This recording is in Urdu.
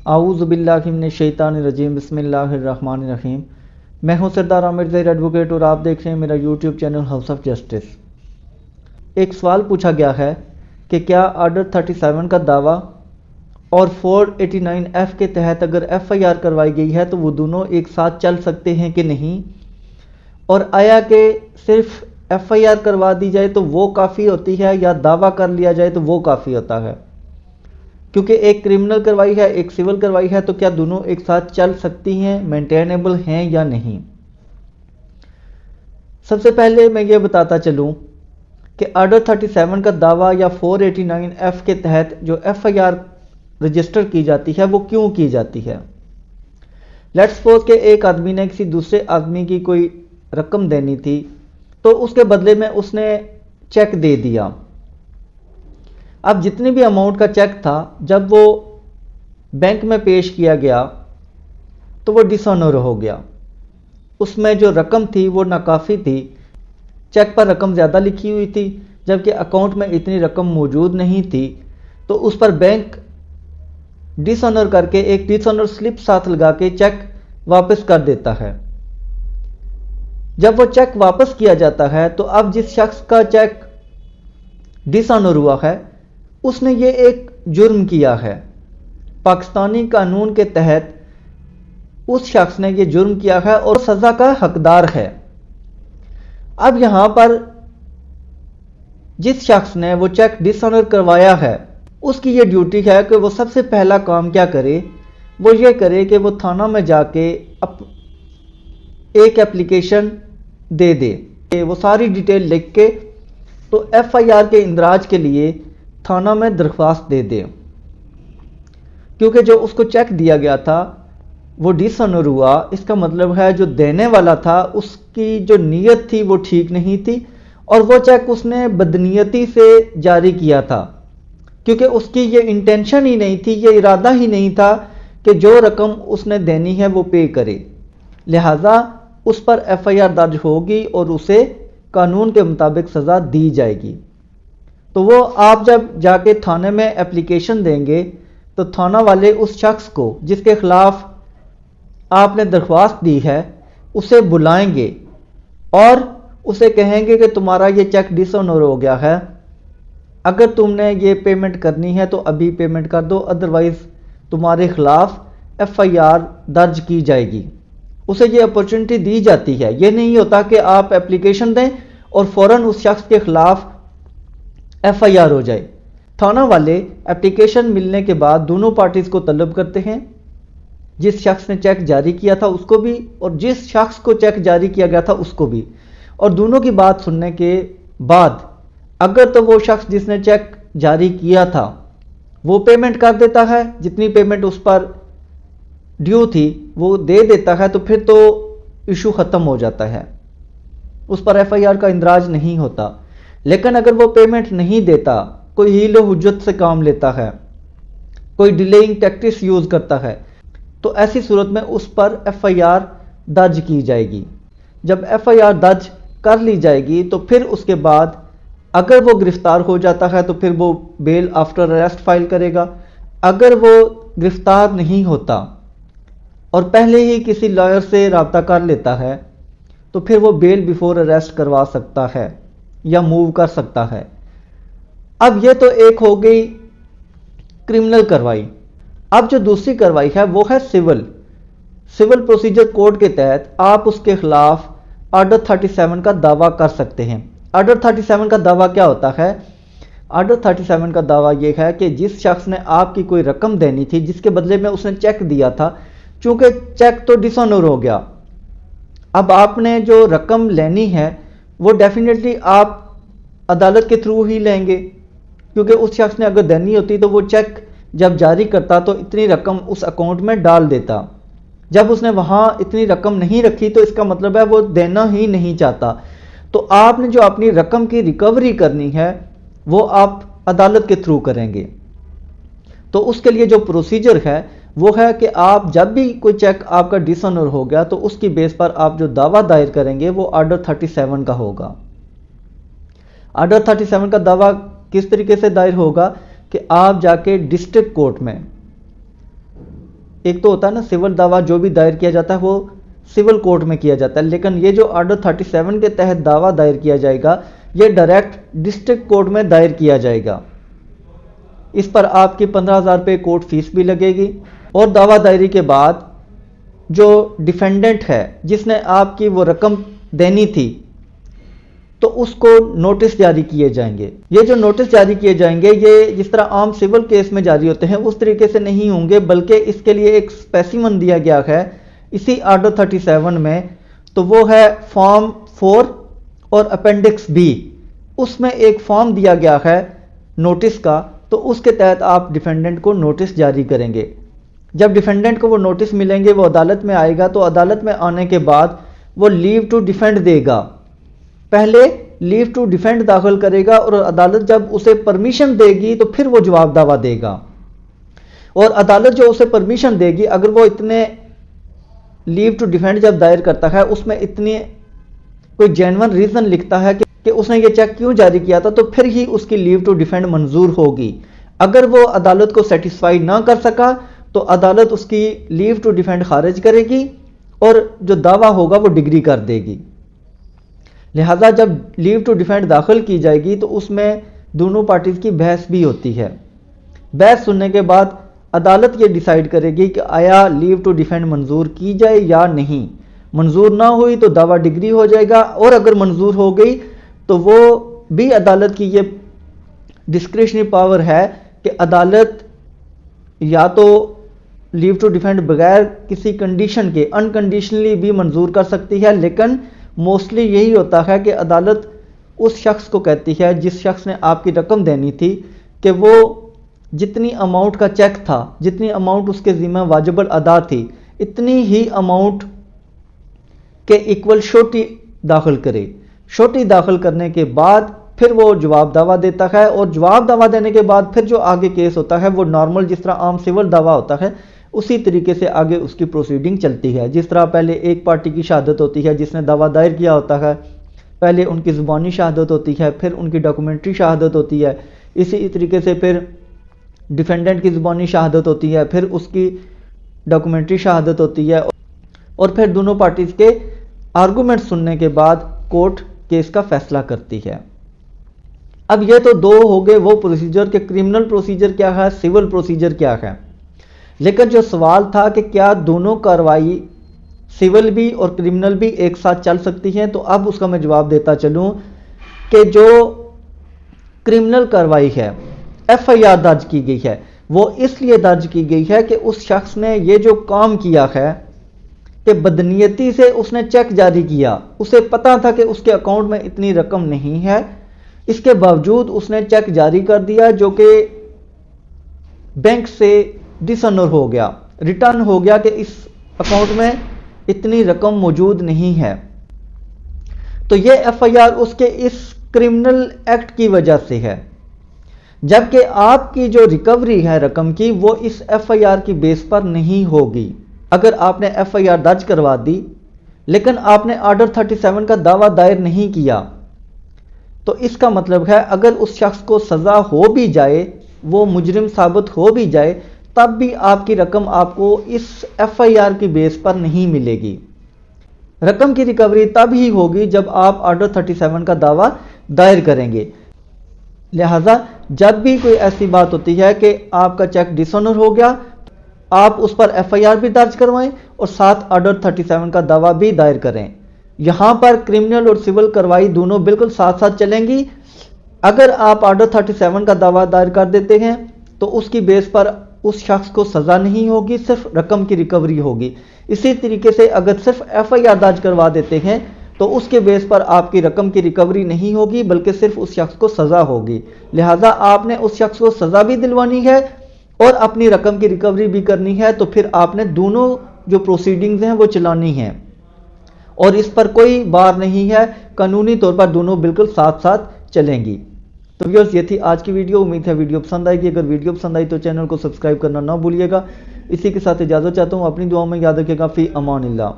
اعوذ باللہ من الشیطان الرجیم، بسم اللہ الرحمن الرحیم۔ میں ہوں سردار عامر ظہیر ایڈوکیٹ اور آپ دیکھ رہے ہیں میرا YouTube channel house of justice. ایک سوال پوچھا گیا ہے کہ کیا آرڈر 37 کا دعویٰ اور 489 ایف کے تحت اگر ایف آئی آر کروائی گئی ہے تو وہ دونوں ایک ساتھ چل سکتے ہیں کہ نہیں، اور آیا کہ صرف ایف آئی آر کروا دی جائے تو وہ کافی ہوتی ہے یا دعویٰ کر لیا جائے تو وہ کافی ہوتا ہے، کیونکہ ایک کرمنل کروائی ہے ایک سول کروائی ہے تو کیا دونوں ایک ساتھ چل سکتی ہیں، مینٹینیبل ہیں یا نہیں۔ سب سے پہلے میں یہ بتاتا چلوں کہ آرڈر 37 کا دعویٰ یا 489 ایف کے تحت جو ایف آئی آر رجسٹر کی جاتی ہے وہ کیوں کی جاتی ہے۔ لیٹ سپوز کہ ایک آدمی نے کسی دوسرے آدمی کی کوئی رقم دینی تھی تو اس کے بدلے میں اس نے چیک دے دیا۔ اب جتنی بھی اماؤنٹ کا چیک تھا جب وہ بینک میں پیش کیا گیا تو وہ ڈس آنر ہو گیا، اس میں جو رقم تھی وہ ناکافی تھی، چیک پر رقم زیادہ لکھی ہوئی تھی جبکہ اکاؤنٹ میں اتنی رقم موجود نہیں تھی، تو اس پر بینک ڈس آنر کر کے ایک ڈس آنر سلپ ساتھ لگا کے چیک واپس کر دیتا ہے۔ جب وہ چیک واپس کیا جاتا ہے تو اب جس شخص کا چیک ڈس آنر ہوا ہے اس نے یہ ایک جرم کیا ہے، پاکستانی قانون کے تحت اس شخص نے یہ جرم کیا ہے اور سزا کا حقدار ہے۔ اب یہاں پر جس شخص نے وہ چیک ڈس آنر کروایا ہے اس کی یہ ڈیوٹی ہے کہ وہ سب سے پہلا کام کیا کرے، وہ یہ کرے کہ وہ تھانہ میں جا کے ایک اپلیکیشن دے دے، وہ ساری ڈیٹیل لکھ کے تو ایف آئی آر کے اندراج کے لیے تھانہ میں درخواست دے دے، کیونکہ جو اس کو چیک دیا گیا تھا وہ ڈس آنر ہوا، اس کا مطلب ہے جو دینے والا تھا اس کی جو نیت تھی وہ ٹھیک نہیں تھی اور وہ چیک اس نے بدنیتی سے جاری کیا تھا، کیونکہ اس کی یہ انٹینشن ہی نہیں تھی، یہ ارادہ ہی نہیں تھا کہ جو رقم اس نے دینی ہے وہ پے کرے، لہٰذا اس پر ایف آئی آر درج ہوگی اور اسے قانون کے مطابق سزا دی جائے گی۔ تو وہ آپ جب جا کے تھانے میں اپلیکیشن دیں گے تو تھانہ والے اس شخص کو جس کے خلاف آپ نے درخواست دی ہے اسے بلائیں گے اور اسے کہیں گے کہ تمہارا یہ چیک ڈس آنر ہو گیا ہے، اگر تم نے یہ پیمنٹ کرنی ہے تو ابھی پیمنٹ کر دو، ادروائز تمہارے خلاف ایف آئی آر درج کی جائے گی۔ اسے یہ اپورچونٹی دی جاتی ہے، یہ نہیں ہوتا کہ آپ اپلیکیشن دیں اور فوراً اس شخص کے خلاف ایف آئی آر ہو جائے۔ تھانہ والے اپلیکیشن ملنے کے بعد دونوں پارٹیز کو طلب کرتے ہیں، جس شخص نے چیک جاری کیا تھا اس کو بھی اور جس شخص کو چیک جاری کیا گیا تھا اس کو بھی، اور دونوں کی بات سننے کے بعد اگر تو وہ شخص جس نے چیک جاری کیا تھا وہ پیمنٹ کر دیتا ہے، جتنی پیمنٹ اس پر ڈیو تھی وہ دے دیتا ہے تو پھر تو ایشو ختم ہو جاتا ہے، اس پر ایف آئی آر کا اندراج نہیں ہوتا۔ لیکن اگر وہ پیمنٹ نہیں دیتا، کوئی ہیل و حجت سے کام لیتا ہے، کوئی ڈیلیئنگ ٹیکٹکس یوز کرتا ہے، تو ایسی صورت میں اس پر ایف آئی آر درج کی جائے گی۔ جب ایف آئی آر درج کر لی جائے گی تو پھر اس کے بعد اگر وہ گرفتار ہو جاتا ہے تو پھر وہ بیل آفٹر اریسٹ فائل کرے گا، اگر وہ گرفتار نہیں ہوتا اور پہلے ہی کسی لائر سے رابطہ کر لیتا ہے تو پھر وہ بیل بیفور اریسٹ کروا سکتا ہے یا موو کر سکتا ہے۔ اب یہ تو ایک ہو گئی کرمنل کروائی۔ اب جو دوسری کروائی ہے وہ ہے سول پروسیجر کوڈ کے تحت آپ اس کے خلاف آرڈر 37 کا دعویٰ کر سکتے ہیں۔ آرڈر 37 کا دعویٰ کیا ہوتا ہے؟ آرڈر 37 کا دعویٰ یہ ہے کہ جس شخص نے آپ کی کوئی رقم دینی تھی جس کے بدلے میں اس نے چیک دیا تھا، چونکہ چیک تو ڈس آنر ہو گیا، اب آپ نے جو رقم لینی ہے وہ ڈیفینیٹلی آپ عدالت کے تھرو ہی لیں گے، کیونکہ اس شخص نے اگر دینی ہوتی تو وہ چیک جب جاری کرتا تو اتنی رقم اس اکاؤنٹ میں ڈال دیتا، جب اس نے وہاں اتنی رقم نہیں رکھی تو اس کا مطلب ہے وہ دینا ہی نہیں چاہتا، تو آپ نے جو اپنی رقم کی ریکوری کرنی ہے وہ آپ عدالت کے تھرو کریں گے۔ تو اس کے لیے جو پروسیجر ہے وہ ہے کہ آپ جب بھی کوئی چیک آپ کا ڈس آنر ہو گیا تو اس کی بیس پر آپ جو دعویٰ دائر کریں گے وہ آرڈر 37 کا ہوگا۔ آرڈر 37 کا دعویٰ کس طریقے سے دائر ہوگا کہ آپ جا کے ڈسٹرکٹ کورٹ میں ایک تو ہوتا ہے نا سول دعویٰ جو بھی دائر کیا جاتا ہے وہ سول کورٹ میں کیا جاتا ہے، لیکن یہ جو آرڈر 37 کے تحت دعویٰ دائر کیا جائے گا یہ ڈائریکٹ ڈسٹرکٹ کورٹ میں دائر کیا جائے گا۔ اس پر آپ کی 15,000 روپے کورٹ فیس بھی لگے گی، اور دعویٰ دائری کے بعد جو ڈیفینڈنٹ ہے جس نے آپ کی وہ رقم دینی تھی تو اس کو نوٹس جاری کیے جائیں گے۔ یہ جو نوٹس جاری کیے جائیں گے یہ جس طرح عام سول کیس میں جاری ہوتے ہیں اس طریقے سے نہیں ہوں گے، بلکہ اس کے لیے ایک اسپیسیمن دیا گیا ہے اسی آرڈر 37 میں، تو وہ ہے فارم 4 اور اپینڈکس بی۔ اس میں ایک فارم دیا گیا ہے نوٹس کا، تو اس کے تحت آپ ڈیفینڈنٹ کو نوٹس جاری کریں گے۔ جب ڈیفینڈنٹ کو وہ نوٹس ملیں گے وہ عدالت میں آئے گا، تو عدالت میں آنے کے بعد وہ لیو ٹو ڈیفینڈ دے گا۔ پہلے لیو ٹو ڈیفینڈ داخل کرے گا، اور عدالت جب اسے پرمیشن دے گی تو پھر وہ جواب دعویٰ دے گا، اور عدالت جو اسے پرمیشن دے گی اگر وہ اتنے لیو ٹو ڈیفینڈ جب دائر کرتا ہے اس میں اتنی کوئی جینون ریزن لکھتا ہے کہ اس نے یہ چیک کیوں جاری کیا تھا، تو پھر ہی اس کی لیو ٹو ڈیفینڈ منظور ہوگی۔ اگر وہ عدالت کو سیٹسفائی نہ کر سکا تو عدالت اس کی لیو ٹو ڈیفینڈ خارج کرے گی اور جو دعویٰ ہوگا وہ ڈگری کر دے گی۔ لہٰذا جب لیو ٹو ڈیفینڈ داخل کی جائے گی تو اس میں دونوں پارٹیز کی بحث بھی ہوتی ہے۔ بحث سننے کے بعد عدالت یہ ڈیسائیڈ کرے گی کہ آیا لیو ٹو ڈیفینڈ منظور کی جائے یا نہیں۔ منظور نہ ہوئی تو دعویٰ ڈگری ہو جائے گا، اور اگر منظور ہو گئی تو وہ بھی عدالت کی یہ ڈسکریشنری پاور ہے کہ عدالت یا تو لیو ٹو ڈیفینڈ بغیر کسی کنڈیشن کے انکنڈیشنلی بھی منظور کر سکتی ہے، لیکن موسٹلی یہی ہوتا ہے کہ عدالت اس شخص کو کہتی ہے جس شخص نے آپ کی رقم دینی تھی کہ وہ جتنی اماؤنٹ کا چیک تھا، جتنی اماؤنٹ اس کے ذمہ واجب الادا تھی، اتنی ہی اماؤنٹ کے ایکول شوٹی داخل کرے۔ شوٹی داخل کرنے کے بعد پھر وہ جواب دعویٰ دیتا ہے، اور جواب دعویٰ دینے کے بعد پھر جو آگے کیس ہوتا ہے وہ نارمل جس طرح عام سول دعویٰ ہوتا ہے اسی طریقے سے آگے اس کی پروسیڈنگ چلتی ہے۔ جس طرح پہلے ایک پارٹی کی شہادت ہوتی ہے جس نے دعویٰ دائر کیا ہوتا ہے، پہلے ان کی زبانی شہادت ہوتی ہے، پھر ان کی ڈاکومنٹری شہادت ہوتی ہے، اسی طریقے سے پھر ڈیفینڈنٹ کی زبانی شہادت ہوتی ہے، پھر اس کی ڈاکومنٹری شہادت ہوتی ہے، اور پھر دونوں پارٹیز کے آرگومنٹ سننے کے بعد کورٹ کیس کا فیصلہ کرتی ہے۔ اب یہ تو دو ہو گئے وہ پروسیجر کہ کرمنل پروسیجر کیا ہے، سول پروسیجر کیا ہے، لیکن جو سوال تھا کہ کیا دونوں کارروائی سول بھی اور کرمنل بھی ایک ساتھ چل سکتی ہیں، تو اب اس کا میں جواب دیتا چلوں کہ جو کرمنل کارروائی ہے، ایف آئی آر درج کی گئی ہے، وہ اس لیے درج کی گئی ہے کہ اس شخص نے یہ جو کام کیا ہے کہ بدنیتی سے اس نے چیک جاری کیا، اسے پتا تھا کہ اس کے اکاؤنٹ میں اتنی رقم نہیں ہے، اس کے باوجود اس نے چیک جاری کر دیا جو کہ بینک سے ڈس آنر ہو گیا، ریٹرن ہو گیا کہ اس اکاؤنٹ میں اتنی رقم موجود نہیں ہے۔ تو یہ ایف آئی آر اس کے اس کرمنل ایکٹ کی وجہ سے ہے، جبکہ آپ کی جو ریکوری ہے رقم کی وہ اس ایف آئی آر کی بیس پر نہیں ہوگی۔ اگر آپ نے ایف آئی آر درج کروا دی لیکن آپ نے آرڈر 37 کا دعویٰ دائر نہیں کیا، تو اس کا مطلب ہے اگر اس شخص کو سزا ہو بھی جائے، وہ مجرم ثابت ہو بھی جائے، تب بھی آپ کی رقم آپ کو اس ایف آئی آر کی بیس پر نہیں ملے گی۔ رقم کی ریکوری تب ہی ہوگی جب آپ آرڈر 37 کا دعویٰ دائر کریں گے۔ لہٰذا جب بھی کوئی ایسی بات ہوتی ہے کہ آپ کا چیک ڈس آنر ہو گیا، آپ اس پر ایف آئی آر بھی درج کروائیں اور ساتھ آرڈر 37 کا دعویٰ بھی دائر کریں۔ یہاں پر کرمنل اور سول کارروائی دونوں بالکل ساتھ ساتھ چلیں گی۔ اگر آپ آرڈر 37 کا دعویٰ دائر کر دیتے ہیں تو اس کی بیس پر اس شخص کو سزا نہیں ہوگی، صرف رقم کی ریکوری ہوگی۔ اسی طریقے سے اگر صرف ایف آئی آر درج کروا دیتے ہیں تو اس کے بیس پر آپ کی رقم کی ریکوری نہیں ہوگی بلکہ صرف اس شخص کو سزا ہوگی۔ لہٰذا آپ نے اس شخص کو سزا بھی دلوانی ہے اور اپنی رقم کی ریکوری بھی کرنی ہے، تو پھر آپ نے دونوں جو پروسیڈنگز ہیں وہ چلانی ہیں اور اس پر کوئی بار نہیں ہے، قانونی طور پر دونوں بالکل ساتھ ساتھ چلیں گی۔ تو ویورز یہ تھی آج کی ویڈیو، امید ہے ویڈیو پسند آئے گی۔ اگر ویڈیو پسند آئی تو چینل کو سبسکرائب کرنا نہ بھولیے گا۔ اسی کے ساتھ اجازت چاہتا ہوں، اپنی دعاؤں میں یاد رکھیے گا۔ فی امان اللہ۔